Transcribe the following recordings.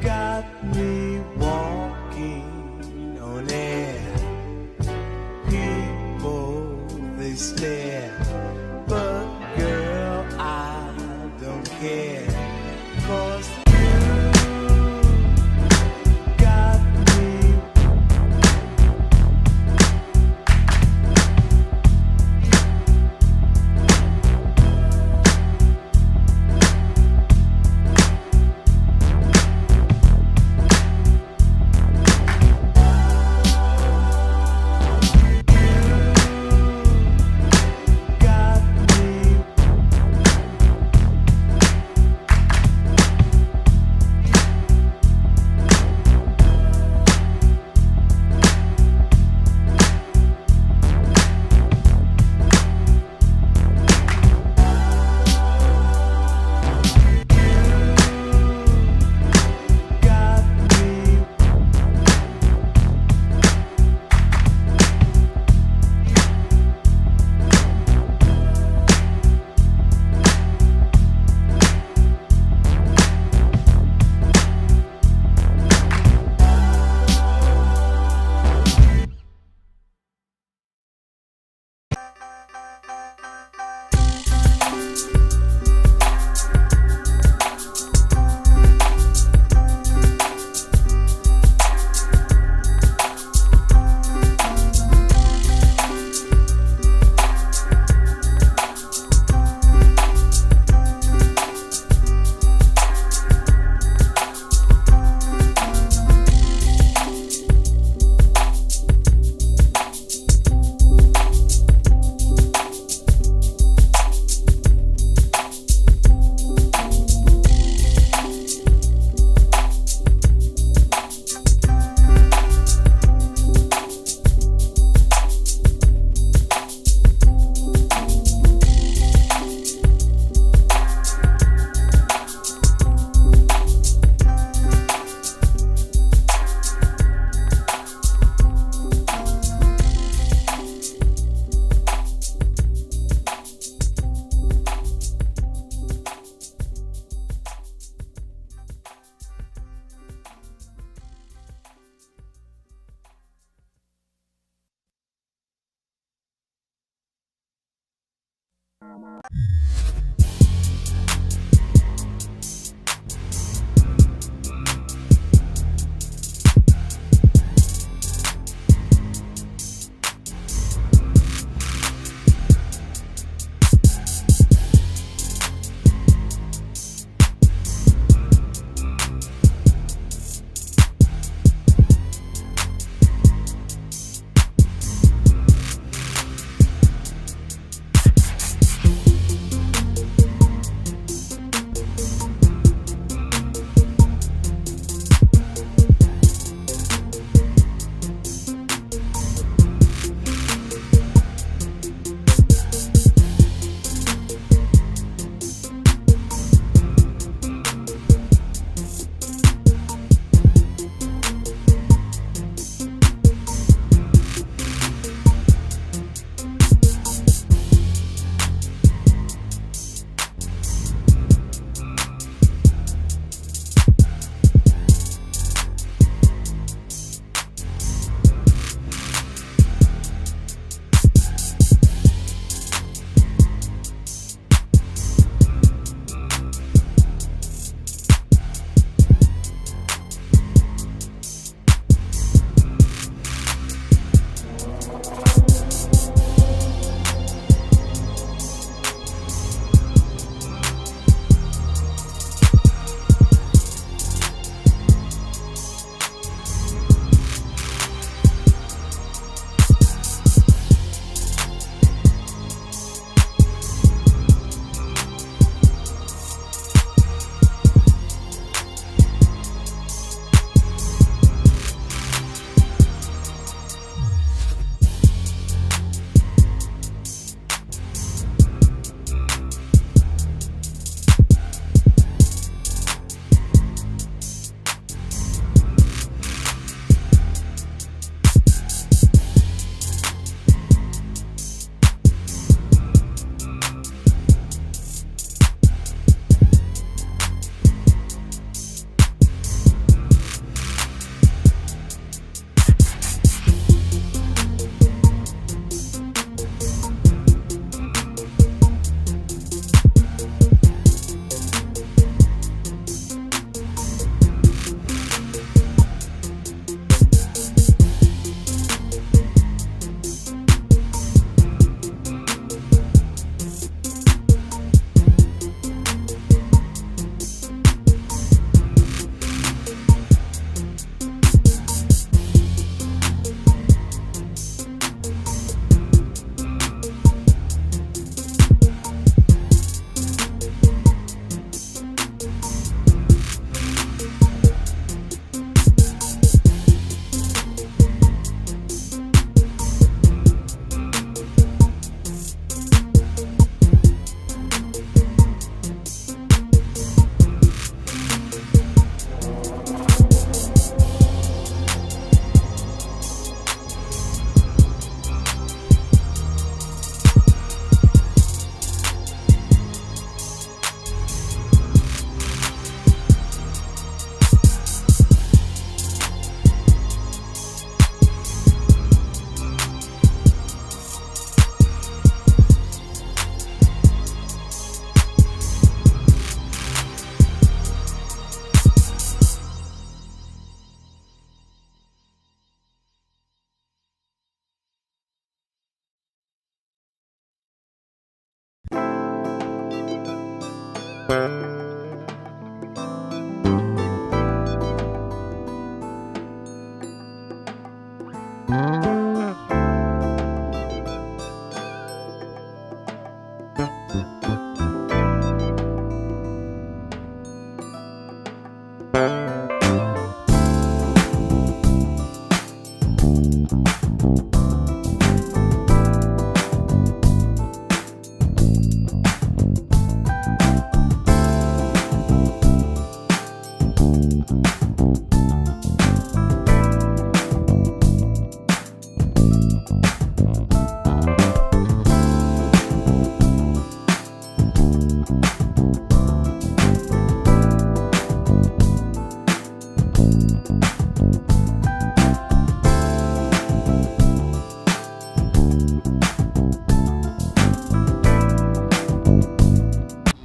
got me walking on air. People, they stare, but girl, I don't care. 'Cause got me.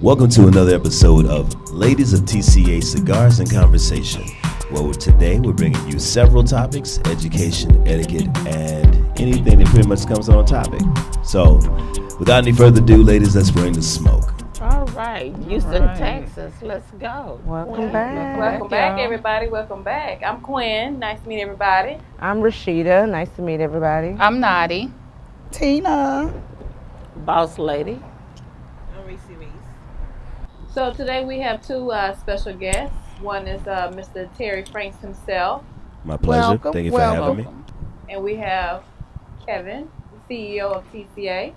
Welcome to another episode of Ladies of TCA Cigars and Conversation, where today we're bringing you several topics, education, etiquette, and anything that pretty much comes on topic. So, without any further ado, ladies, let's bring the smoke. All right, Houston, Texas, let's go. Welcome back. Welcome back, everybody. Welcome back. I'm Quinn. Nice to meet everybody. I'm Rashida. Nice to meet everybody. I'm Nadi. Tina. Boss lady. So today we have two special guests. One is Mr. Terry Franks himself, My pleasure. Welcome, Thank you for having me. and we have Kevin, CEO of TCA.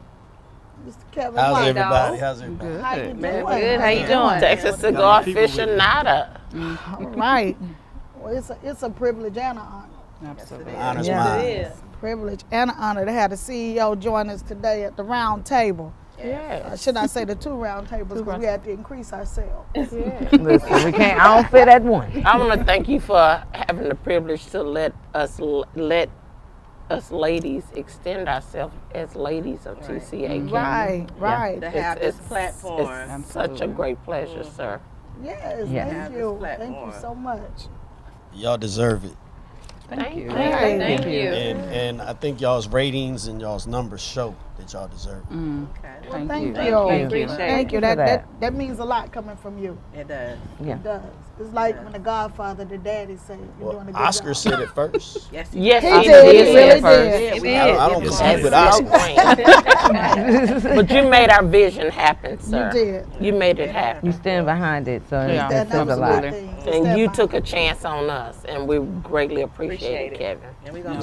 Mr. Kevin. How's Hi, everybody? dog. How's everybody? How you doing? Good. How you doing? Texas cigar aficionada. All right. Well, it's a privilege and an honor. Absolutely. Honest Yeah. mind. It is. Privilege and an honor to have the CEO join us today at the round table. Yeah. Should I say the two round tables because we had to increase ourselves. Listen, we can't. I don't fit at one. I want to thank you for having the privilege to let us ladies extend ourselves as ladies of TCA. Right. To have this platform. It's such a great pleasure, sir. Yes, Yeah. thank you. Thank you so much. Y'all deserve it. Thank you. Thank you. And I think y'all's ratings and y'all's numbers show that y'all deserve it. Well, Thank you. Thank you. for that. That means a lot coming from you. It does. Yeah. It does. It's like when the Godfather, the daddy said, "You're doing a good Oscar job." said it first. Yes, He he did. did He say really it first. did. I don't Yes, compete he with That's Oscar. But you made our vision happen, sir. You did. You made it happen. You stand behind it, so Yeah. that says a was lot. good thing. And you took a chance on us, and we greatly appreciate it, Kevin.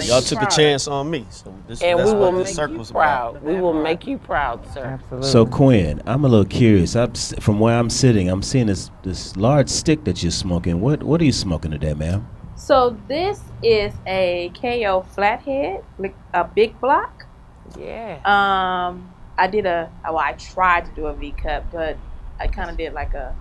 Y'all took a chance on me. So this, And that's we will what the make you circle's about. proud. We will make you proud, sir. Absolutely. So, Quinn, I'm a little curious. From where I'm sitting, I'm seeing this large stick that you're smoking. What are you smoking today, ma'am? So this is a KO flathead, a big block. Yeah. I tried to do a V cut, but I kind of did like a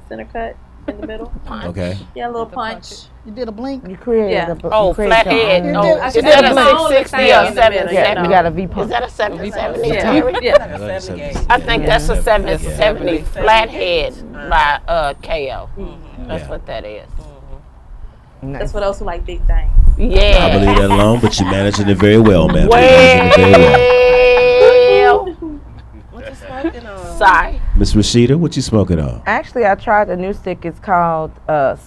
center cut in the middle. Okay. Yeah, a little punch. You did a blink. you created Yeah. you created Flathead. your You own- did- Oh, I is should that have a my own 660 thing or in the middle, 770? Yeah, you got a V pump. Is that a 770? Yeah. Terry? Yeah. I think that's a 770 flathead by KO. That's Yeah. what that is. Nice. That's for those who like big things. Yeah. I believe that alone, but you're managing it very well, ma'am. You're managing it very well. Well, Sorry. Miss Rashida, what you smoking on? Actually, I tried a new stick. It's called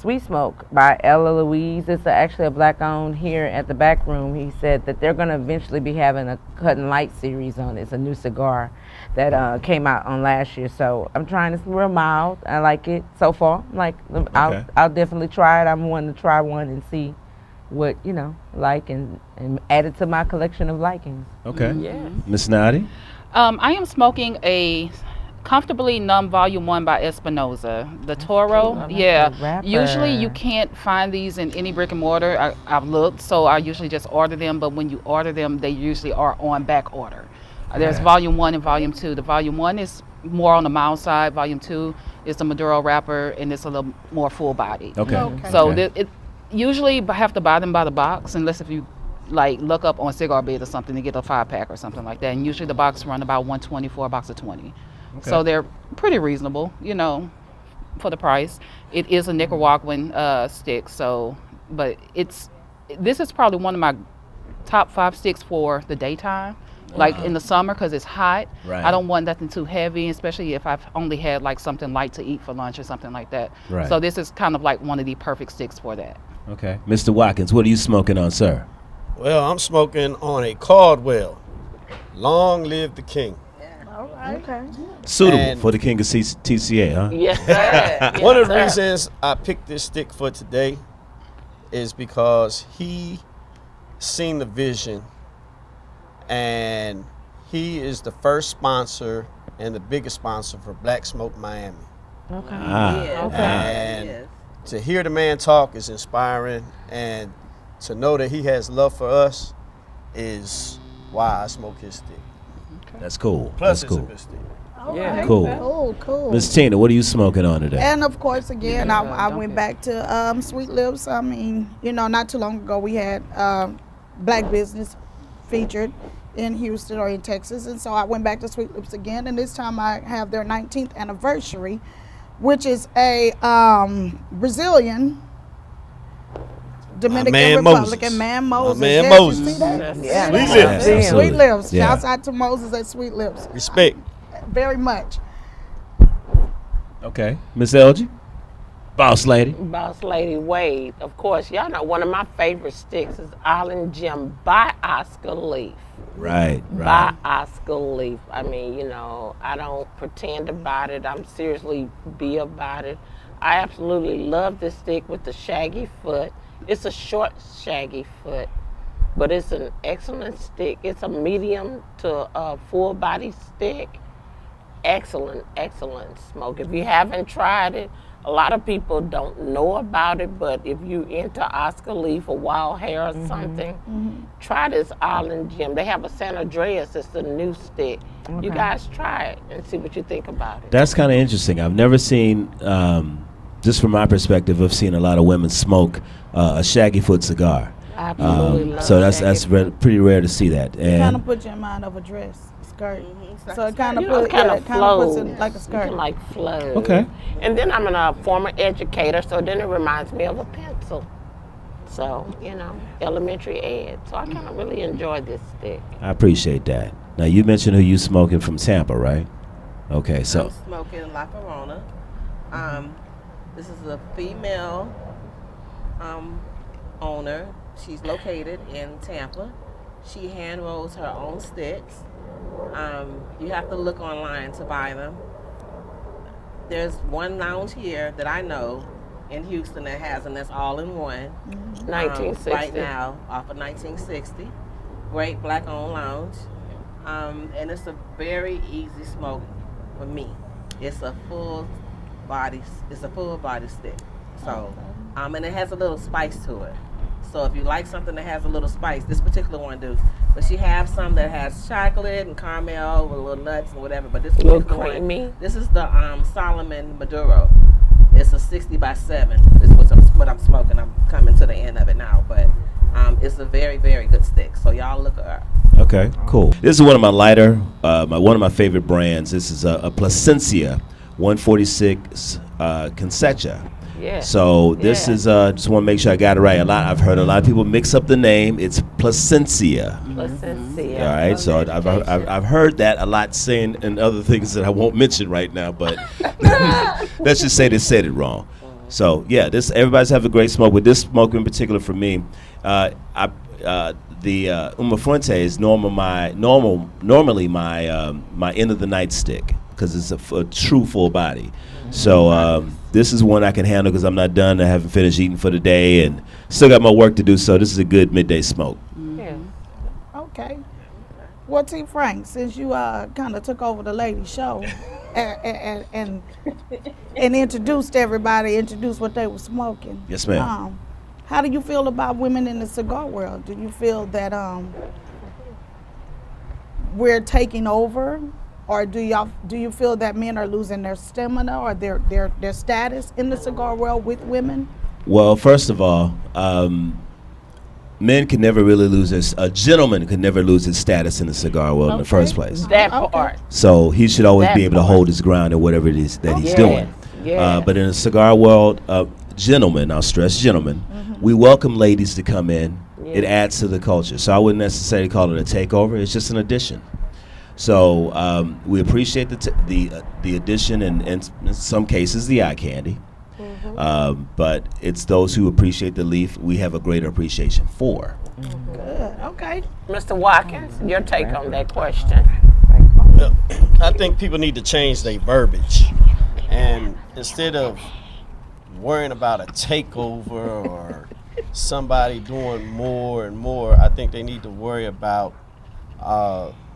Sweet Smoke by Ella Louise. It's actually a black-owned here at the back room. He said that they're going to eventually be having a Cut and Light series on it. It's a new cigar that came out on last year. So I'm trying. It's real mild. I like it so far. I'll definitely try it. I'm wanting to try one and see what like and add it to my collection of likings. Okay. Yeah. Miss Nadi? I am smoking a Comfortably Numb Volume 1 by Espinosa. The Toro. The wrapper. Usually you can't find these in any brick and mortar. I've looked, so I usually just order them. But when you order them, they usually are on back order. There's Volume 1 and Volume 2. The Volume 1 is more on the mild side. Volume 2 is the Maduro wrapper, and it's a little more full bodied. Okay. So Okay. it usually have to buy them by the box, unless if you like look up on Cigar Bid or something to get a 5-pack or something like that. And usually the box run about $120 for a box of 20. So they're pretty reasonable, for the price. It is a Nicaraguan stick, but this is probably one of my top 5 sticks for the daytime. Like in the summer, because it's hot. Right. I don't want nothing too heavy, especially if I've only had like something light to eat for lunch or something like that. Right. So this is kind of like one of the perfect sticks for that. Okay. Mr. Watkins, what are you smoking on, sir? Well, I'm smoking on a Caldwell. Long live the king. All right. Okay. Suitable And- for the king of TCA, huh? Yes, sir. Yes, One of the sir. reasons I picked this stick for today is because he seen the vision, and he is the first sponsor and the biggest sponsor for Black Smoke Miami. Okay. Ah, And to hear the man talk is inspiring, and to know that he has love for us is why I smoke his stick. that's cool. Plus, That's it's a cool. good stick. Yeah. Cool. Cool. Miss Tina, what are you smoking on today? And of course, again, I went back to Sweet Lips. I mean, not too long ago we had Black Business featured in Houston or in Texas, and so I went back to Sweet Lips again, and this time I have their 19th anniversary, which is a Brazilian Dominican man Republican Moses. man Moses. man Yes, you Moses. see that? Yeah. Sweet Yeah, lips. absolutely. Sweet Lips. Yeah. Shouts out to Moses at Sweet Lips. Respect. Very much. Okay. Miss LG? Boss lady. Boss Lady Wade. Of course, y'all know one of my favorite sticks is Island Gem by Oscar Leaf. Right, By right. Oscar Leaf. I mean, I don't pretend about it. I'm seriously be about it. I absolutely love this stick with the shaggy foot. It's a short, shaggy foot, but it's an excellent stick. It's a medium to full body stick. Excellent, excellent smoke. If you haven't tried it, a lot of people don't know about it, but if you into Oscar Leaf or Wild Hair or something, try this Island Gem. They have a San Andreas. It's the new stick. You guys try it and see what you think about it. That's kind of interesting. I've never seen, just from my perspective, I've seen a lot of women smoke a shaggy foot cigar. I absolutely love So that's shaggy pretty rare to see that. Kind of And put you in mind of a dress, skirt. Mm-hmm. So it kind of It kind of puts flows. it like a It skirt. can like flow. Okay. And then I'm a former educator, so then it reminds me of a pencil. So, elementary ed. So I kind of really enjoy this stick. I appreciate that. Now you mentioned who you smoking from Tampa, right? Okay, so I'm smoking La Corona. This is a female owner. She's located in Tampa. She hand rolls her own sticks. You have to look online to buy them. There's one lounge here that I know in Houston that has, and that's all in one. 1960. Right now, off of 1960. Great black-owned lounge. And it's a very easy smoke for me. It's a full body stick. So, and it has a little spice to it. So if you like something that has a little spice, this particular one do. But she has some that has chocolate and caramel with little nuts and whatever. But this A little particular one, creamy. this is the Solomon Maduro. It's a 60x7. This is what I'm smoking. I'm coming to the end of it now, but it's a very, very good stick. So y'all look her up. okay, cool. This is one of my lighter, one of my favorite brands. This is a Placencia 146 Concecha. Yeah. So this Yeah. is just want to make sure I got it right. I've heard a lot of people mix up the name. It's Placencia. Placencia. All right, so I've heard that a lot saying and other things that I won't mention right now, but let's just say they said it wrong. So yeah, everybody's having a great smoke. With this smoke in particular, for me, the Uma Fuente is normally my end of the night stick because it's a true full body. So this is one I can handle because I'm not done. I haven't finished eating for the day and still got more work to do. So this is a good midday smoke. Yeah. Okay. Well, T. Frank, since you kind of took over the lady show and introduced what they were smoking. Yes, ma'am. How do you feel about women in the cigar world? Do you feel that we're taking over, or do you feel that men are losing their stamina or their status in the cigar world with women? Well, first of all, men can never really lose a gentleman could never lose his status in the cigar world in the first place. That Okay. part. So he should always That be able to part. hold his ground in whatever it is that he's Yes, doing. yes. But in the cigar world, gentlemen, I'll stress gentlemen, we welcome ladies to come in. It adds to the culture. So I wouldn't necessarily call it a takeover. It's just an addition. So we appreciate the addition and in some cases the eye candy. But it's those who appreciate the leaf we have a greater appreciation for. Good. Okay. Mr. Watkins, your take on that question. I think people need to change their verbiage, and instead of worrying about a takeover or somebody doing more and more, I think they need to worry about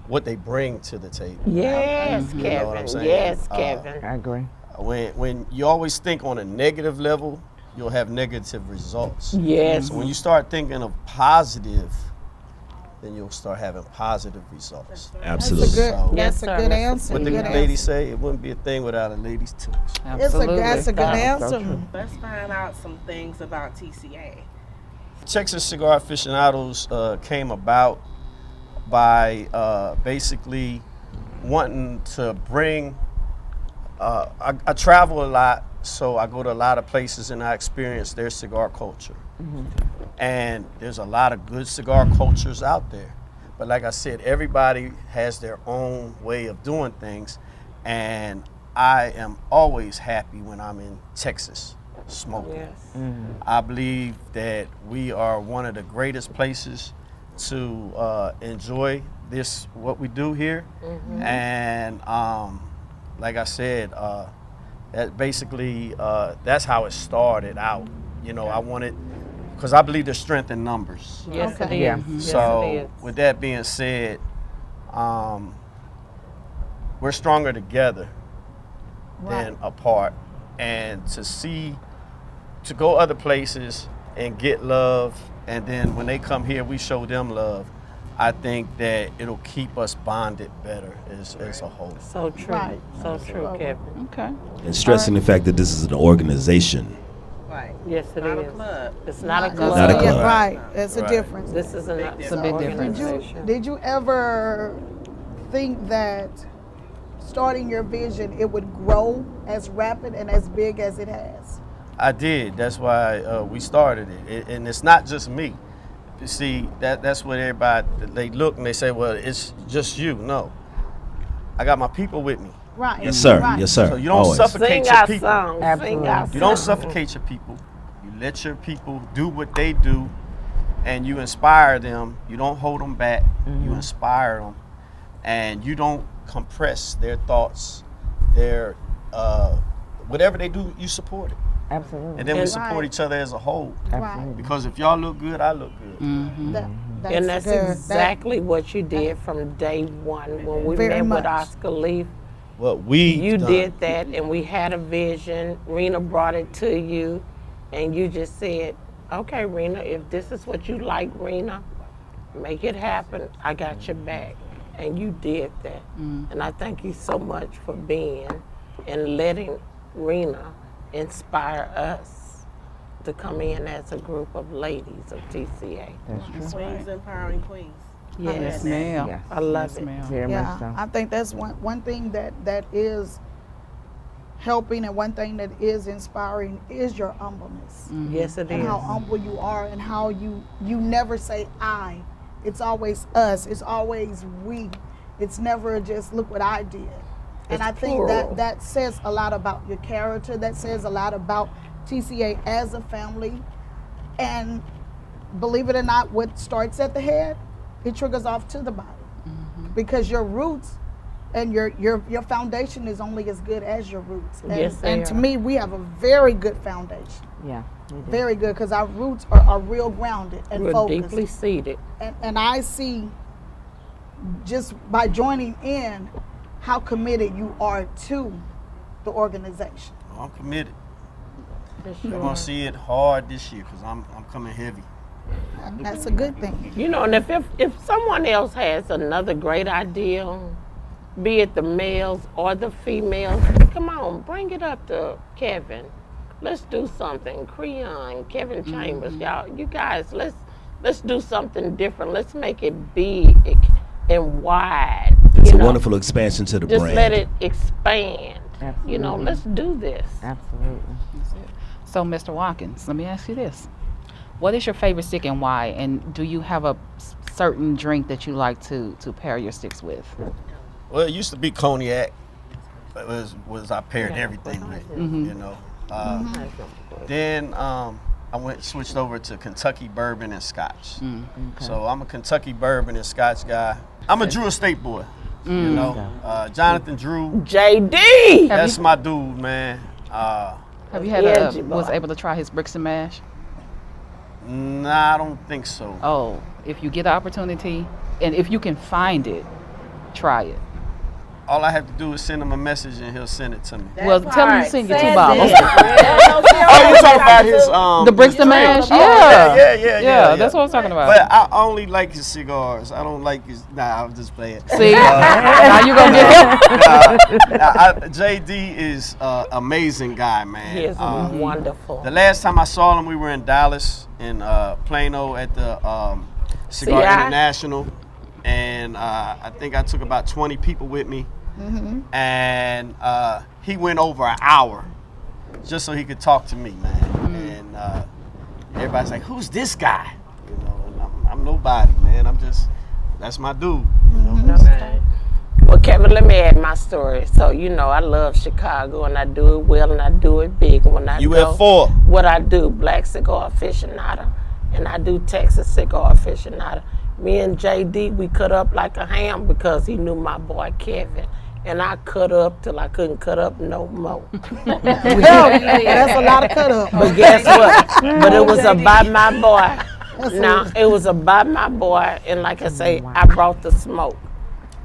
what they bring to the table. Yes, You Kevin. know what I'm saying? Yes, Kevin. I agree. When you always think on a negative level, you'll have negative results. Yes. So when you start thinking of positive, then you'll start having positive results. Absolutely. So- Yes, That's a sir, good Mr. answer. What the Good lady answer. say, it wouldn't be a thing without a lady's touch. Absolutely. That's a good So answer. Let's find out some things about TCA. Texas Cigar Aficionados came about by basically wanting to bring, I travel a lot, so I go to a lot of places and I experience their cigar culture. And there's a lot of good cigar cultures out there. But like I said, everybody has their own way of doing things. And I am always happy when I'm in Texas smoking. Yes. I believe that we are one of the greatest places to enjoy this, what we do here. And like I said, that basically, that's how it started out. You know, I wanted, because I believe there's strength in numbers. Yes, Okay. it is. Yeah. Yes, So it is. with that being said, we're stronger together than apart. And to go other places and get love, and then when they come here, we show them love. I think that it'll keep us bonded better as a whole. So true. Right. So true, Kevin. Okay. And stressing the fact that this is an organization. Right. Yes, it Not a is. club. It's not a That's club. Not a yeah, club. right. It's a Right. difference. This is an It's a big difference. organization. Did you ever think that starting your vision, it would grow as rapid and as big as it has? I did. That's why we started it. And it's not just me. You see, that's what everybody, they look and they say, well, it's just you. No. I got my people with me. Right. Yes, sir. Right. Yes, sir. So you don't Always. suffocate Sing your our people. song. Sing Absolutely. our You don't song. suffocate your people. You let your people do what they do, and you inspire them. You don't hold them back. You inspire them, and you don't compress their thoughts, their whatever they do. You support it, Absolutely. and then we And- support Right. each other as a whole. Absolutely. Because if y'all look good, I look good. And that's good. exactly what you did from day one when we Very met much. with Oscar Leaf. What we You did that, and we had a vision. Rena brought it to you, and you just said, okay, Rena, if this is what you like, Rena, make it happen. I got your back. And you did that. And I thank you so much for being and letting Rena inspire us to come in as a group of ladies of TCA. That's true. Queens empowering queens. Yes, Ma'am. Yes. I love Yes, it. ma'am. Very Yeah, much so. I think that's one thing that is helping, and one thing that is inspiring is your humbleness. Yes, it And is. how humble you are, and how you never say I. It's always us. It's always we. It's never just look what I did. And It's I think plural. that says a lot about your character. That says a lot about TCA as a family. And believe it or not, what starts at the head, it triggers off to the body. Because your roots and your foundation is only as good as your roots. And, Yes, they and to are. me, we have a very good foundation. Yeah. we do. Very good, because our roots are real grounded and We're focused. deeply seated. And I see, just by joining in, how committed you are to the organization. I'm committed. For You're sure. gonna see it hard this year because I'm coming heavy. And that's a good thing. You know, and if someone else has another great idea, be it the males or the females, come on, bring it up to Kevin. Let's do something. Creon, Kevin Chambers, y'all, you guys, let's do something different. Let's make it big and wide. It's you a know? wonderful expansion to the Just brand. let it expand. You know, Absolutely. let's do this. Absolutely. So, Mr. Watkins, let me ask you this. What is your favorite stick and why? And do you have a certain drink that you like to pair your sticks with? Well, it used to be cognac. But was I paired everything with, you know. Then I switched over to Kentucky bourbon and Scotch. So I'm a Kentucky bourbon and Scotch guy. I'm a Drew Estate boy. You know, Jonathan Drew. JD. That's my dude, man. Have you had Edgy was boy. able to try his bricks and mash? Nah, I don't think so. Oh, if you get the opportunity, and if you can find it, try it. All I have to do is send him a message and he'll send it to me. Well, tell him to send you 2 Send bottles. it. Oh, you talking about his The bricks and mash? Oh, Yeah, that's what I'm talking about. But I only like his cigars. I don't like his. Nah, I'm just playing. See, now you gonna get him. JD is an amazing guy, man. He is wonderful. The last time I saw him, we were in Dallas, in Plano, at the Cigar CI? International, and I think I took about 20 people with me, and he went over an hour just so he could talk to me, man. And everybody's like, "Who's this guy?" You know, and I'm nobody, man. That's my dude. You know? Well, Kevin, let me add my story. So, you know, I love Chicago, and I do it well, and I do it big. When I go, UF4. what I do, Black Cigar Aficionado, and I do Texas Cigar Aficionado. Me and JD, we cut up like a ham because he knew my boy Kevin. And I cut up till I couldn't cut up no more. That's a lot of cut up. But guess what? But it was about my boy. Now, it was about my boy, and like I say, I brought the smoke.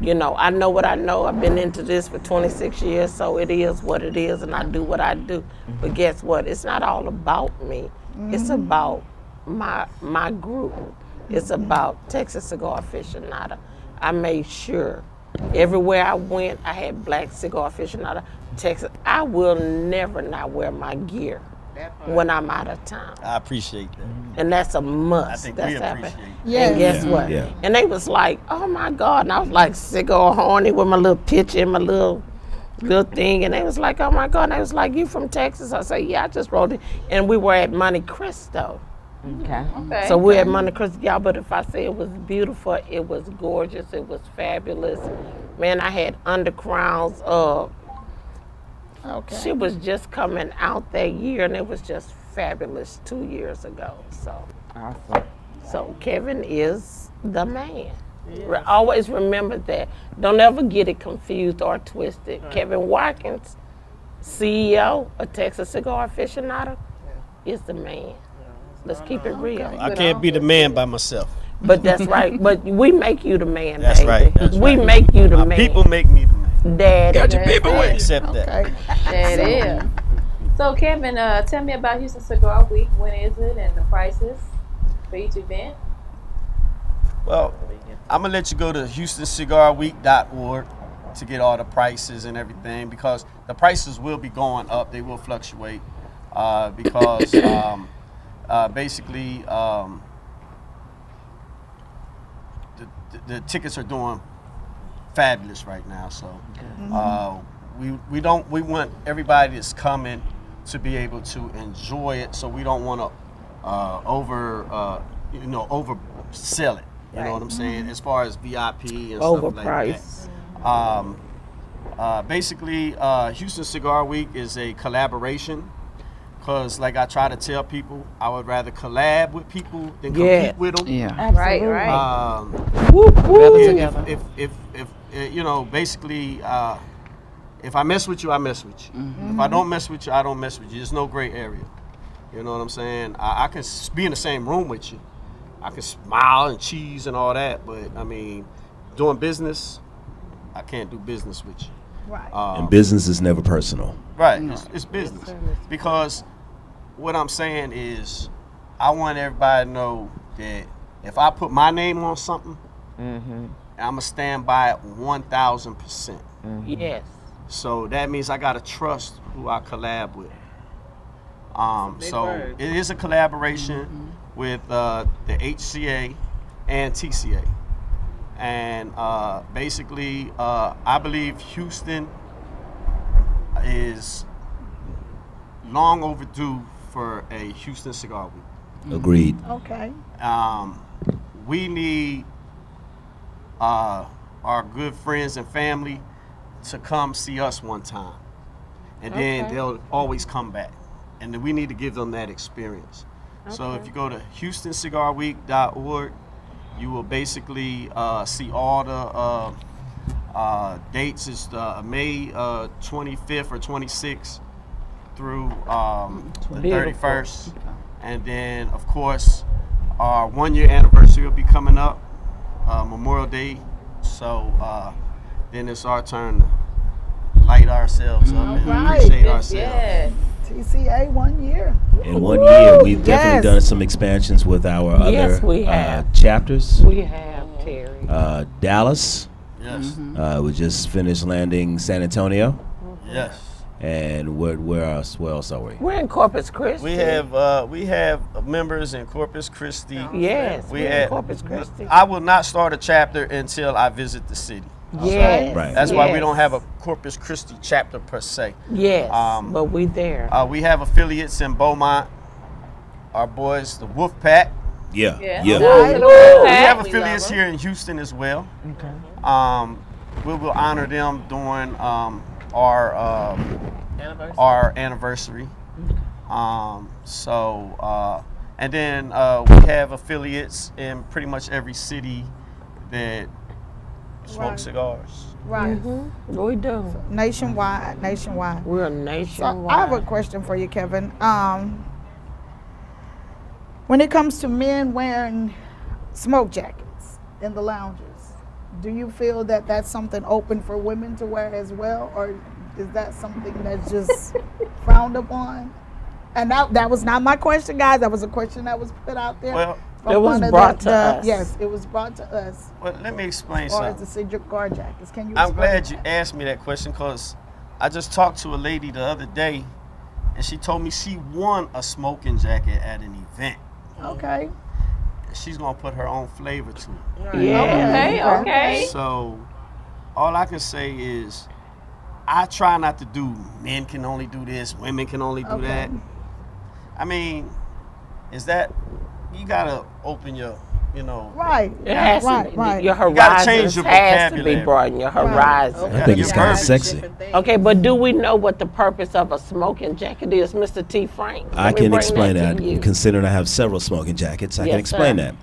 You know, I know what I know. I've been into this for 26 years, so it is what it is, and I do what I do. But guess what? It's not all about me. It's about my group. It's about Texas Cigar Aficionado. I made sure everywhere I went, I had Black Cigar Aficionado. Texas. I will never not wear my gear when I'm out of town. I appreciate that. And that's a must. I think that's we happening. appreciate it. Yeah. And guess what? Yeah. And they was like, "Oh my God!" And I was like, cigar horny with my little picture and my little thing. And they was like, "Oh my God!" And they was like, "You from Texas?" I said, "Yeah, I just wrote it." And we were at Monte Cristo. Okay. Okay. So we're at Monte Cristo, y'all. But if I say it was beautiful, it was gorgeous. It was fabulous. Man, I had undercrowns. Okay. She was just coming out that year, and it was just fabulous 2 years ago. Awesome. So Kevin is the man. Always remember that. Don't ever get it confused or twisted. Kevin Watkins, CEO of Texas Cigar Aficionado, is the man. Let's keep it real. I can't be the man by myself. But that's right. But we make you the man, That's baby. right, that's we right. make you the My man. people make me the man. Daddy. I accept that. Okay. There it is. So, Kevin, tell me about Houston Cigar Week. When is it, and the prices for each event? Well, I'm going to let you go to HoustonCigarWeek.org to get all the prices and everything, because the prices will be going up. They will fluctuate because basically the tickets are doing fabulous right now. So we want everybody that's coming to be able to enjoy it. So we don't want to oversell it. You know what I'm saying? As far as VIP and stuff like that. Basically, Houston Cigar Week is a collaboration. Because, like I try to tell people, I would rather collab with people than compete with them. Yeah. Right, right. Better together. If you know, basically, if I mess with you, I mess with you. If I don't mess with you, I don't mess with you. There's no gray area. You know what I'm saying? I can be in the same room with you. I can smile and cheese and all that, but I mean, doing business, I can't do business with you. Right. And business is never personal. Right, it's business. Because what I'm saying is, I want everybody to know that if I put my name on something, I'm going to stand by it 1,000%. Yes. So that means I got to trust who I collab with. So it is a collaboration with the HCA and TCA. And basically, I believe Houston is long overdue for a Houston Cigar Week. Agreed. Okay. We need our good friends and family to come see us one time. And then they'll always come back. And then we need to give them that experience. So if you go to HoustonCigarWeek.org, you will basically see all the Dates is May 25th or 26th through the 31st. And then, of course, our 1-year anniversary will be coming up, Memorial Day. So then it's our turn to light ourselves up and appreciate ourselves. Yes. TCA 1 year. In 1 year, we've definitely Yes. done some expansions with our Yes, other we have. chapters. We have, Terry. Dallas, Yes. we just finished landing San Antonio. Yes. And where else? Where else are we? We're in Corpus Christi. We have members in Corpus Christi. Yes, We we're in had- Corpus Christi. I will not start a chapter until I visit the city. Yes. Right. That's why we yes. don't have a Corpus Christi chapter per se. Yes, but we there. We have affiliates in Beaumont. Our boys, the Wolf Pack. Yeah. Yeah. Yeah. Right. We have We affiliates love 'em. here in Houston as well. Okay. We will honor them during our anniversary. And then we have affiliates in pretty much every city that smoke Right. cigars. Right. We do. Nationwide. We're So nationwide. I have a question for you, Kevin. When it comes to men wearing smoke jackets in the lounges, do you feel that that's something open for women to wear as well, or is that something that's just frowned upon? And that was not my question, guys. That was a question that was put out there. Well, from It was one of brought to us. Yes, it was brought to us. well, let me explain As far as something. the cigar jackets, can you? I'm explain glad you that? asked me that question because I just talked to a lady the other day, and she told me she won a smoking jacket at an event. Okay. She's gonna put her own flavor to it. Yeah. Okay. So all I can say is I try not to do men can only do this, women can only do that. I mean, is that you gotta open your, Right. It has right. to, Right. Your gotta change horizons your has to be vocabulary. broadened. Your horizons. I think it's kind of sexy. Okay, but do we know what the purpose of a smoking jacket is, Mr. T. Frank? I Let me can bring explain that. to you. Considering I have several smoking jackets, I can Yes, explain sir. that.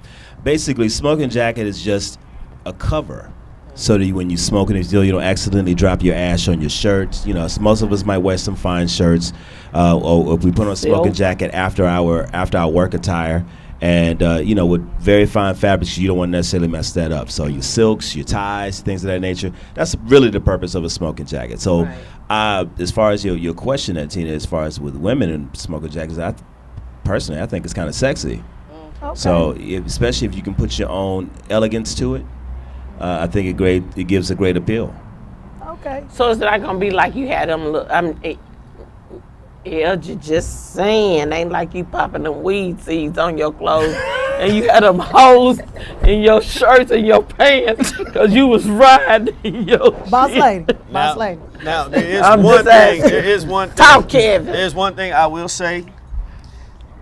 Basically, smoking jacket is just a cover, so that when you smoke it, you don't accidentally drop your ash on your shirt. Most of us might wear some fine shirts, or if we put on a smoking jacket after our work attire. And with very fine fabrics, you don't want to necessarily mess that up. So your silks, your ties, things of that nature. That's really the purpose of a smoking jacket. So, as far as your question, Tina, as far as with women in smoking jackets, personally, I think it's kind of sexy. Okay. So, especially if you can put your own elegance to it, I think it gives a great appeal. Okay. So it's not gonna be like you had them look. LG just saying, ain't like you popping them weed seeds on your clothes and you had them hoes in your shirts and your pants because you was riding your Boss shit. lady. Boss lady. Now there is I'm one just thing. asking. There is one thing. Talk, Kevin. There's one thing I will say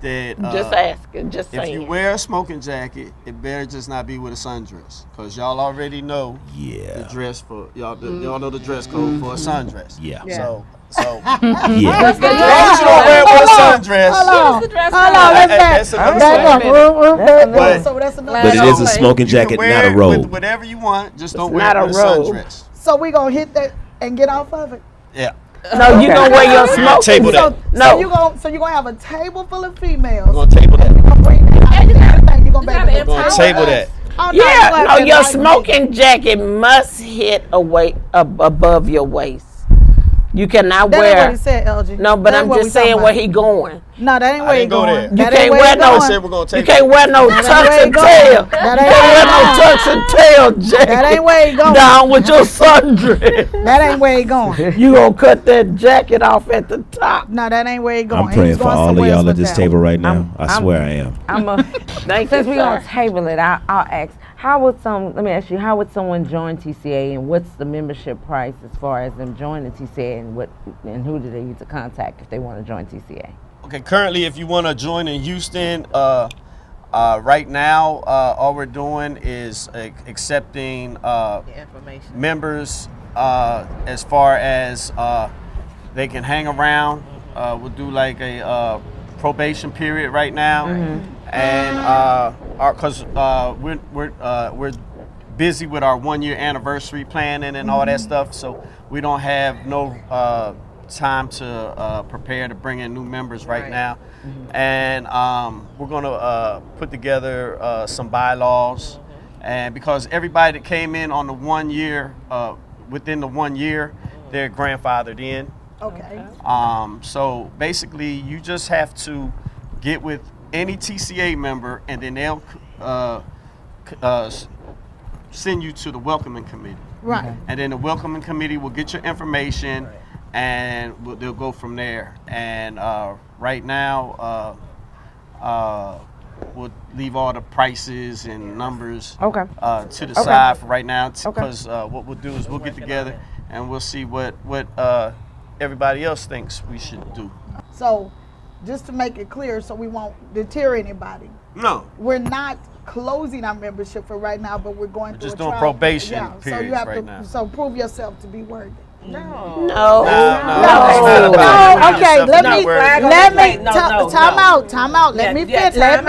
that Just asking, just if saying. you wear a smoking jacket, it better just not be with a sundress, cause y'all already know the Yeah. dress for y'all. Y'all know the dress code for a sundress. Yeah. So Yeah. as long as you don't wear it with a sundress. Hold on. That's another Back story. up. But- So that's another. But it is a Okay. smoking You can jacket, wear not a it with robe. whatever you want. Just don't wear not it a with a robe. sundress. So we gonna hit that and get off of it. Yeah. No, you gonna wear your smoking. Table that. No. So you gonna have a table full of females. We're gonna table that. You gonna bring that out and everything. You gonna be able to We're gonna table that. Oh, no, you Yeah, have no, to your like me. smoking jacket must hit above your waist. You cannot That ain't wear. what he said, LG. No, but That ain't I'm what we just saying talking where about. he going. No, that ain't I where he didn't go going. there. You That ain't can't where wear he no. I going. said we're gonna You table can't it. wear no That ain't tux where he and going. tail. That You ain't can't wear no where he tux and tail jacket. That ain't where he going. Down with your sundress. That ain't where he going. You gonna cut that jacket off at the top. No, that ain't where he going. I'm praying He's for going all of somewhere else y'all at with this that. table right now. I'm- I swear I am. Thank Since you, we're gonna sir. table it, I'll ask, let me ask you, how would someone join TCA, and what's the membership price as far as them joining TCA, and who do they need to contact if they want to join TCA? Okay, currently, if you want to join in Houston, right now, all we're doing is accepting Information. members as far as they can hang around. We'll do like a probation period right now, and because we're busy with our 1 year anniversary planning and all that stuff, so we don't have no time to prepare to bring in new members right now. And we're going to put together some bylaws, and because everybody that came in on the 1 year, within the 1 year, they're grandfathered in. Okay. So basically, you just have to get with any TCA member, and then they'll send you to the welcoming committee. Right. And then the welcoming committee will get your information, and they'll go from there. And right now, we'll leave all the prices and numbers Okay. to the side for right now, because what we'll do is we'll get together and we'll see what everybody else thinks we should do. So, just to make it clear, so we won't deter anybody. No. We're not closing our membership for right now, but we're going through just a doing trial probation period. So you periods have right to, now. so prove yourself to be worthy. No. No, No, okay, let me time out. Let me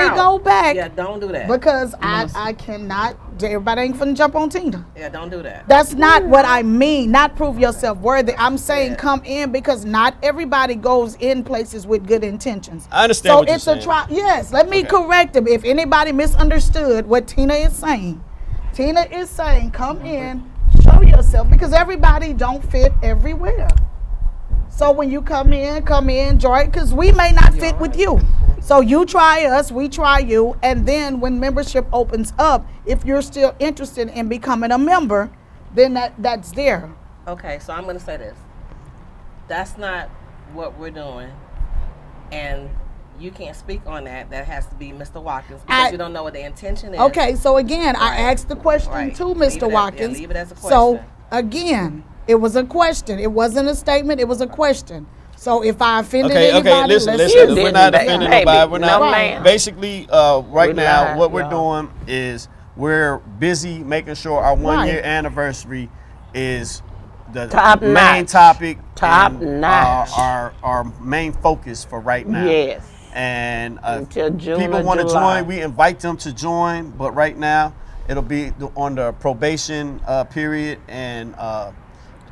go back. Yeah, don't do that. Because I cannot, everybody ain't finna jump on Tina. Yeah, don't do that. That's not what I mean, not prove yourself worthy. I'm saying come in, because not everybody goes in places with good intentions. I understand so what you're it's saying. a try. Yes, let me correct him. If anybody misunderstood what Tina is saying come in, show yourself, because everybody don't fit everywhere. So when you come in, enjoy it, because we may not fit with you. So you try us, we try you, and then when membership opens up, if you're still interested in becoming a member, then that's there. Okay, so I'm going to say this. That's not what we're doing, and you can't speak on that. That has to be Mr. Watkins, because you don't know what the intention is. Okay, so again, I asked the question to Mr. Watkins. Leave it as a question. So again, it was a question. It wasn't a statement. It was a question. So if I offended anybody, listen. let's We're not offending nobody. We're not. ma'am. Basically, right now, lied, what we're y'all. doing is we're busy making sure our 1 year anniversary is the Top main notch. topic, Top and, notch. Our main focus for right now. Yes. And Until June people or want to July. join, we invite them to join. But right now, it'll be on the probation period, and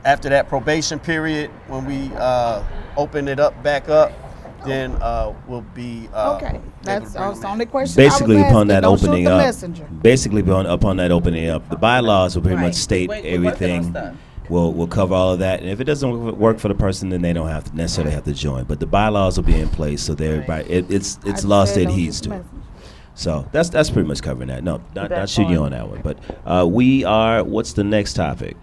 after that probation period, when we open it back up, then we'll be Okay, that's the only question. Basically, I was upon that asking. Don't shoot opening the up, messenger. upon that opening up, the bylaws will pretty much state We're working on everything. stuff. We'll cover all of that, and if it doesn't work for the person, then they don't have to necessarily have to join. But the bylaws will be in place, so that everybody it's I law said state don't adheres shoot to the it. messenger. So that's pretty much covering that. No, not shooting you on that one. But we are. What's the next topic?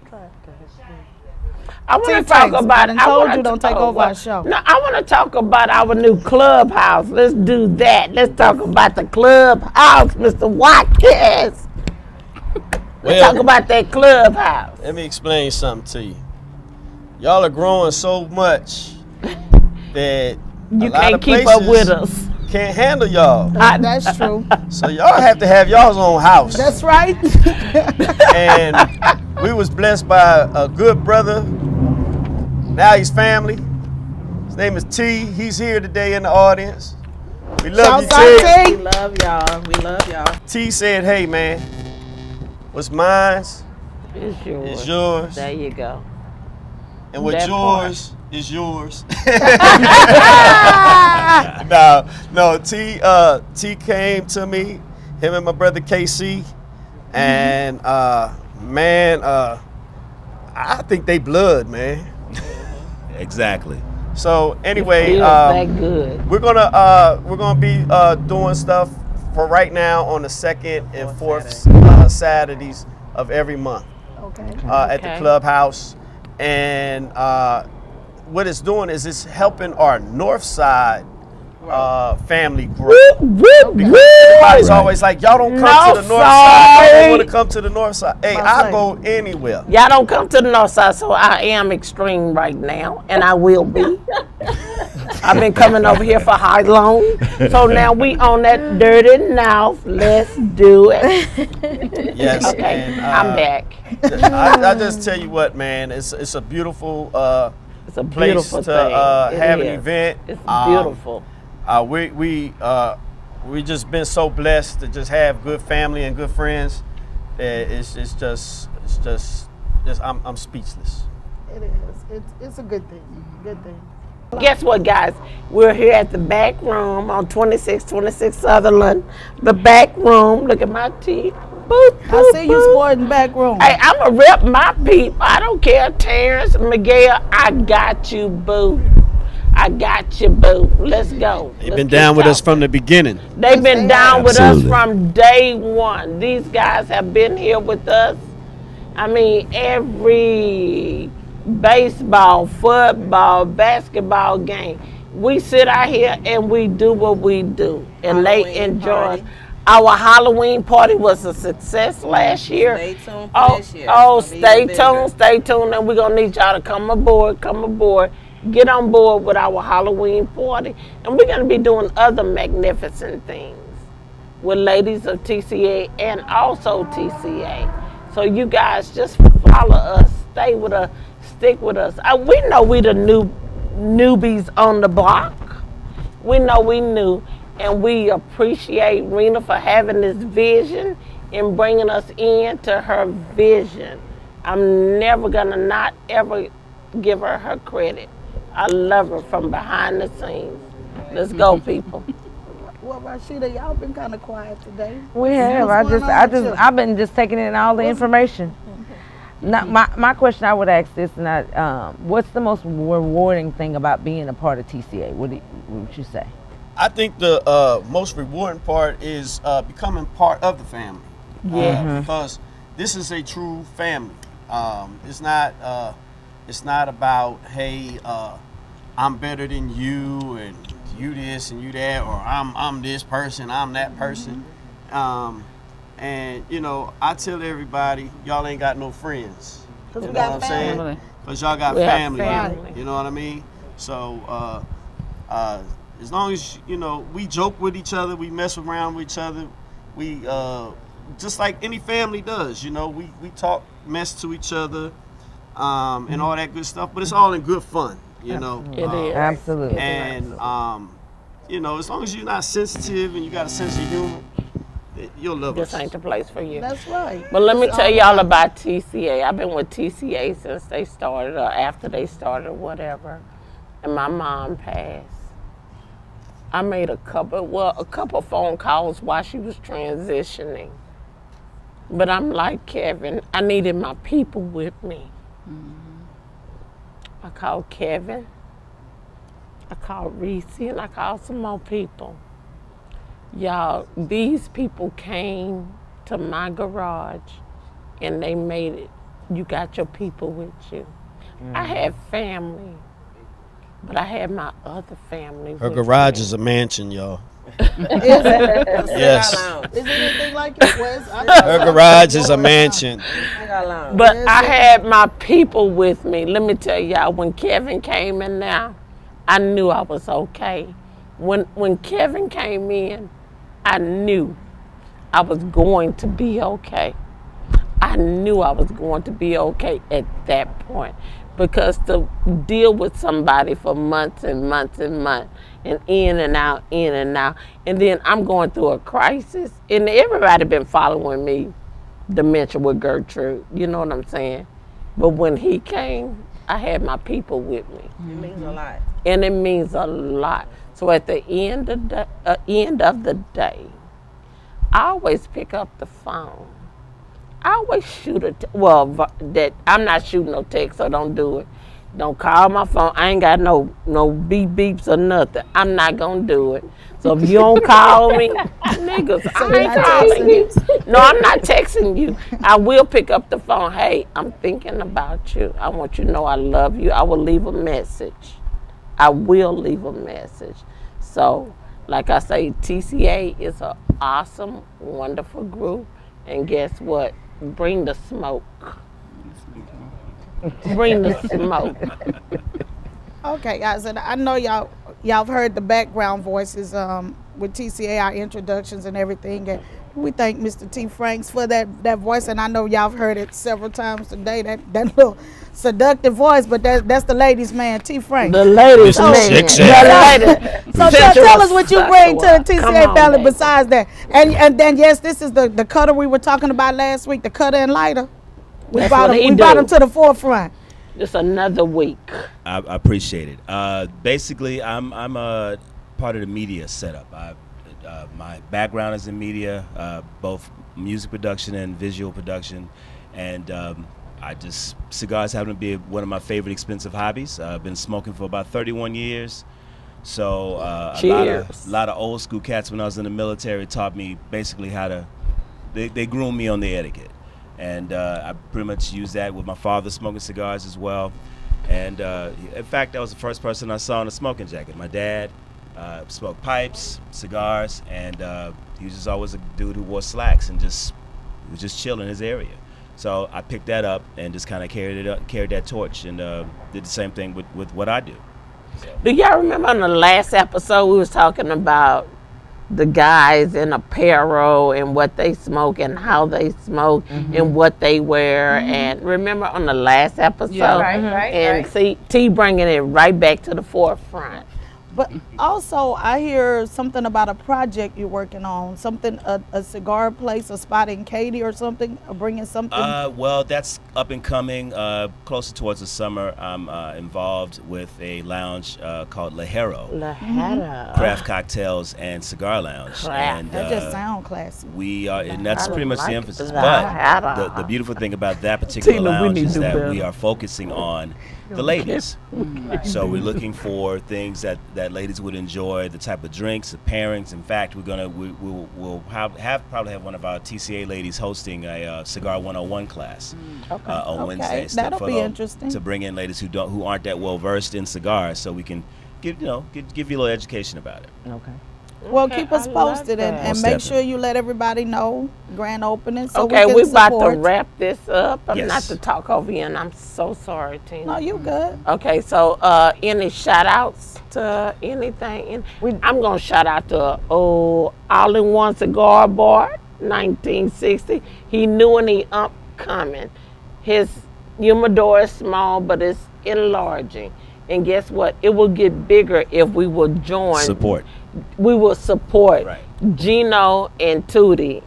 I want to See, talk Franks, about. I done I told wanna you don't take talk over our about- show. No, I want to talk about our new clubhouse. Let's do that. Let's talk about the clubhouse, Mr. Watkins. Let's talk about that clubhouse. Let me explain something to you. Y'all are growing so much that You a lot can't of keep up places with us. can't handle y'all. That's true. So y'all have to have y'all's own house. That's right. And we was blessed by a good brother. Now he's family. His name is T. He's here today in the audience. We love Shouts you, out T. T. We love y'all. We love y'all. T said, "Hey man, what's mine It's yours. is yours, There you go. and what's that part. yours is yours." No. T came to me, him and my brother KC, and man, I think they blood, man. Exactly. So anyway, Feels that good. we're gonna be doing stuff for right now on the second and fourth Saturdays of every month Okay. at the Okay. clubhouse, and what it's doing is it's helping our north side family grow. Everybody's always like, y'all don't come to the north side. Y'all don't want to come to the north side. Hey, I'll go anywhere. Y'all don't come to the north side, so I am extreme right now, and I will be. I've been coming over here for how long? So now we on that dirty north. Let's do it. Yes. Okay, and, I'm back. I just tell you what, man, it's a beautiful It's a place beautiful to thing. It have an is. event. It's beautiful. We just been so blessed to just have good family and good friends, I'm speechless. It is. It's a good thing. Good thing. Guess what, guys? We're here at the back room on 2626 Sutherland. The back room. Look at my teeth. Boop, I boop, see you boop. sporting back room. Hey, I'm going to rep my peep. I don't care. Terrence, Miguel, I got you, boo. I got you, boo. Let's go. They've been down with us from the beginning. They've been down with us Absolutely. from day one. These guys have been here with us. I mean, every baseball, football, basketball game. We sit out here and we do what we do. And they Halloween enjoy party. us. Our Halloween party was a success last year. Stay tuned for this year. It's gonna be stay even bigger. tuned, stay tuned. And we're going to need y'all to come aboard. Get on board with our Halloween party. And we're going to be doing other magnificent things with ladies of TCA and also TCA. So you guys just follow us, stay with us, stick with us. We know we the newbies on the block. We know we new, and we appreciate Rena for having this vision and bringing us into her vision. I'm never gonna not ever give her credit. I love her from behind the scenes. Let's go, people. Well, Rashida, y'all been kind of quiet today. We have. I've been just taking in all the information. Now, my question I would ask this, what's the most rewarding thing about being a part of TCA? What would you say? I think the most rewarding part is becoming part of the family. Yeah. Because this is a true family. It's not about, hey, I'm better than you and you this and you that, or I'm this person, I'm that person. And you know, I tell everybody, y'all ain't got no friends. You know what I'm saying? Because y'all got family. You know what I mean? So as long as you know, we joke with each other, we mess around with each other, we just like any family does. You know, we talk mess to each other, and all that good stuff. But it's all in good fun. You know. It is. Absolutely. And you know, as long as you're not sensitive and you got a sense of humor, you'll love us. This ain't the place for you. That's right. But let me tell y'all about TCA. I've been with TCA since they started, or after they started, whatever. And my mom passed. I made a couple phone calls while she was transitioning. But I'm like Kevin, I needed my people with me. I called Kevin, I called Reese, and I called some more people. Y'all, these people came to my garage and they made it. You got your people with you. I had family, but I had my other family Her with garage me. is a mansion, y'all. Yes. Yes. Is it anything like it was? Her garage is a mansion. But I had my people with me. Let me tell y'all, when Kevin came in now, I knew I was okay. When Kevin came in, I knew I was going to be okay. I knew I was going to be okay at that point. Because to deal with somebody for months and months and months, and in and out, and then I'm going through a crisis, and everybody been following me, dementia with Gertrude, you know what I'm saying? But when he came, I had my people with me. It means a lot. And it means a lot. So at the end of the day, I always pick up the phone. I always shoot that I'm not shooting no text, so don't do it. Don't call my phone. I ain't got no beep beeps or nothing. I'm not gonna do it. So if you don't call me, niggas, I ain't calling you. No, I'm not texting you. I will pick up the phone. Hey, I'm thinking about you. I want you to know I love you. I will leave a message. I will leave a message. So, like I say, TCA is an awesome, wonderful group. And guess what? Bring the smoke. Bring the smoke. Okay, guys, and I know y'all y'all have heard the background voices with TCA, our introductions and everything. And we thank Mr. T. Franks for that voice, and I know y'all have heard it several times today. That little seductive voice, but that's the ladies' man, T. Franks. The ladies' So- man. Chick The Chat. ladies. So tell us what you bring to the TCA family besides that. And then yes, this is the cutter we were talking about last week, the cutter and lighter. We That's brought what he them do. to the forefront. Just another week. I appreciate it. Basically, I'm a part of the media setup. My background is in media, both music production and visual production, and cigars happen to be one of my favorite expensive hobbies. I've been smoking for about 31 years. So a lot of old school cats when I was in the military taught me basically how to. They groomed me on the etiquette. And I pretty much used that with my father smoking cigars as well. And in fact, that was the first person I saw in a smoking jacket. My dad smoked pipes, cigars, and he was just always a dude who wore slacks and was just chill in his area. So I picked that up and just kind of carried that torch, and did the same thing with what I do. So. Do y'all remember on the last episode we was talking about the guys in apparel and what they smoke and how they smoke and what they wear? And remember on the last episode? Yeah, right. And see, T bringing it right back to the forefront. But also, I hear something about a project you're working on, something, a cigar place, a spot in Katy or something, or bringing something. Well, that's up and coming. Closer towards the summer, I'm involved with a lounge called Lajero. Craft cocktails and cigar lounge. And, that just sound classy. We are, and that's pretty much the emphasis. Lajero. But the beautiful thing about that particular Tina, we lounge need is to do that better. we are focusing on the ladies. So we're looking for things that ladies would enjoy, the type of drinks, the pairings. In fact, we'll probably have one of our TCA ladies hosting a Cigar 101 class on Wednesdays. That'll be interesting. To bring in ladies who aren't that well versed in cigars, so we can give you a little education about it. Okay. Well, keep us I love posted that. and Most make definitely. sure you let everybody know grand opening. So Okay, we we can about to support. wrap this up. I'm Yes. not to talk over you, and I'm so sorry, Tina. No, you good. Okay, so any shout outs to anything? I'm going to shout out to All-in-One Cigar Bar, 1960. He knew and he upcoming. His humidor is small, but it's enlarging. And guess what? It will get bigger if we will join. Support. We will support Right. Gino and Tootie.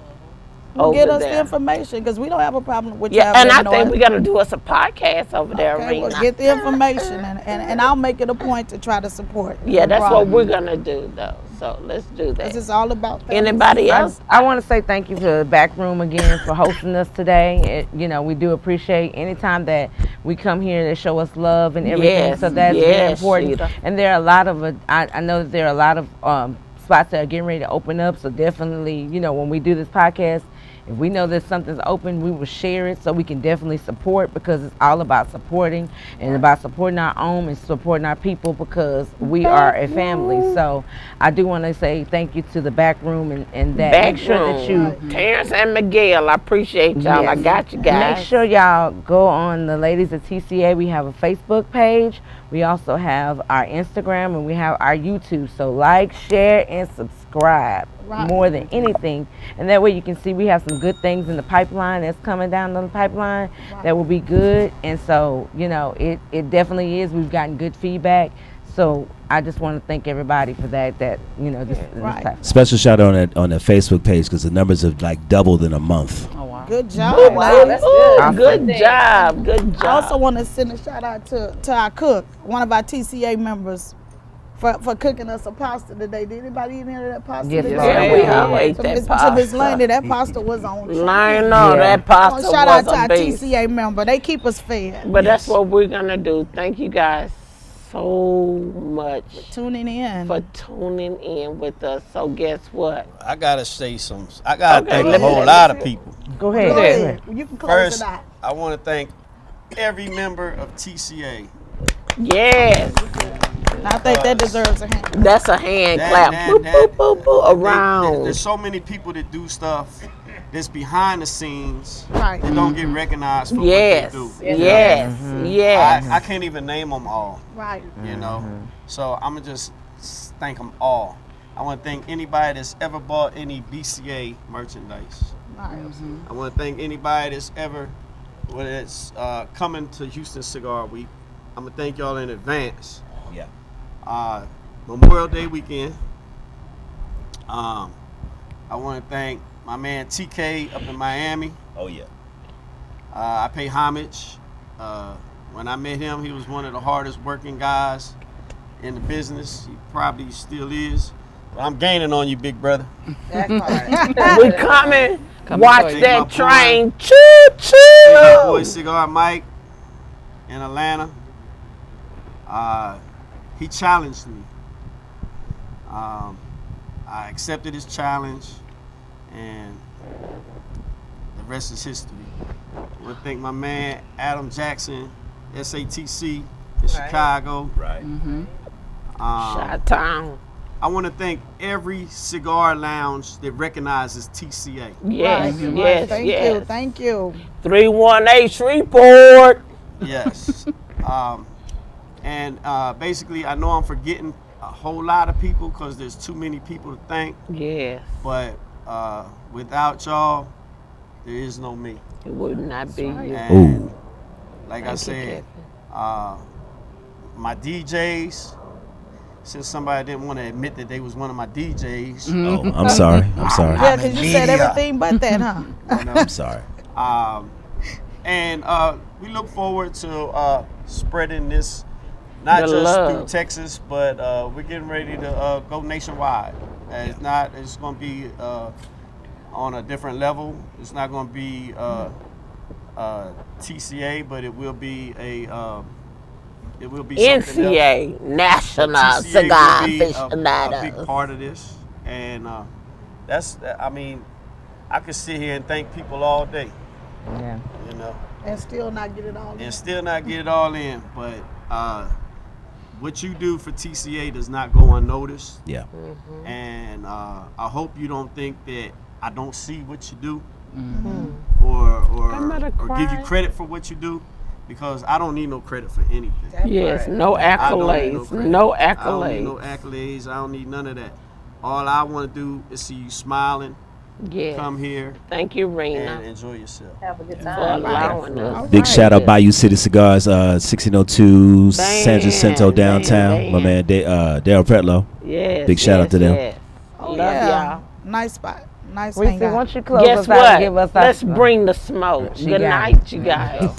Well, get over us the there. information because we don't have a problem with Yeah, y'all and I letting think know. we got to do us a podcast over there, Okay, Rena. well, get the information and I'll make it a point to try to support. Yeah, that's what Problem. we're gonna do though. So let's do that. This is all about that. Anybody else? I want to say thank you to the back room again for hosting us today. We do appreciate anytime that we come here to show us love and everything. Yes, So that's very yes, important. Sheeta. And there are a lot of, I know that there are a lot of spots that are getting ready to open up. So definitely, when we do this podcast, if we know that something's open, we will share it so we can definitely support, because it's all about supporting and about supporting our own and supporting our people, because we are a family. So I do want to say thank you to the back room and that. Back Make sure that you room. Terrence and Miguel, I appreciate y'all. I Yes. got you guys. Make sure y'all go on the Ladies of TCA. We have a Facebook page. We also have our Instagram and we have our YouTube. So like, share, and subscribe more than anything. And that way you can see we have some good things in the pipeline that's coming down the pipeline that will be good. And so, it definitely is. We've gotten good feedback. So I just want to thank everybody for that. This type. Special shout out on the Facebook page because the numbers have doubled in a month. Oh, wow. Good job. Wow, that's good. Good job. Good job. I also want to send a shout out to our cook, one of our TCA members, for cooking us a pasta today. Did anybody eat any of that pasta Yes, today? Lord. Yeah, we all ate To that Miss pasta. Laney, that pasta was on. Line up, that pasta Shout out was to a our beast. TCA member. They keep us fed. But that's Yes. what we're gonna do. Thank you guys so much Tuning in. for tuning in with us. So guess what? I gotta say some. I gotta Okay, thank let a me whole say lot of this. people. Go ahead. Go ahead. You can close First, it out. I want to thank every member of TCA. Yes, I think that deserves a hand. that's a hand That- clap. that- Boop, that- boop, boop, boop, around. There's so many people that do stuff that's behind the scenes Right. that don't get recognized for Yes, what they do. yes, yes. I can't even name them all. Right. You know, so I'm gonna just thank them all. I want to thank anybody that's ever bought any BCA merchandise. Nice. I want to thank anybody that's ever, whether it's coming to Houston Cigar Week. I'm going to thank y'all in advance. Yeah. Memorial Day weekend. I want to thank my man TK up in Miami. Oh yeah. I pay homage. When I met him, he was one of the hardest working guys in the business. He probably still is. But I'm gaining on you, big brother. That part. We coming. Coming Watch for you. that My boy. train. Choo My boy choo. Cigar Mike in Atlanta. He challenged me. I accepted his challenge, and the rest is history. I want to thank my man Adam Jackson, SATC in Chicago. Right. Shot town. I want to thank every cigar lounge that recognizes TCA. Yes, Right, yes, thank yes. you, thank you. 318 report. Yes. Basically, I know I'm forgetting a whole lot of people because there's too many people to thank. Yes, But without y'all, there is no me. it would not be you. And Ooh. like I Thank you, said, my DJs, since somebody didn't want to admit that they was one of my DJs, Oh, I'm sorry. I'm sorry. Yeah, because you said everything but that, huh? you know, I'm sorry. we look forward to spreading this, not The just love. through Texas, but we're getting ready to go nationwide. And it's going to be on a different level. It's not going to be TCA, but it will be something else. NCA, National TCA Cigar will be a big Aficionados. part of this, and I mean, I could sit here and thank people all day, Yeah. you know, And still not get it all in. and still not get it all in. But what you do for TCA does not go unnoticed, Yeah. and I hope you don't think that I don't see what you do, I'm or gonna give you cry. credit for what you do, because I don't need no credit for anything. Yes, no I don't need accolades, credit. no I don't need no accolades. accolades. I don't need none of that. All I want to do is see you smiling, Yes, come here, thank you, and Rena, enjoy yourself. Have a good for time. allowing us. Big shout out Bayou City Cigars, 1602 San Jacinto downtown. My man Daryl Pretlow. Yes, Big shout out to them. Yes. Oh, Love yeah. y'all. Nice spot. Nice Reese, hangout. why don't you close Guess us out what? and give us our Let's bring the smoke. She Good got night, you guys.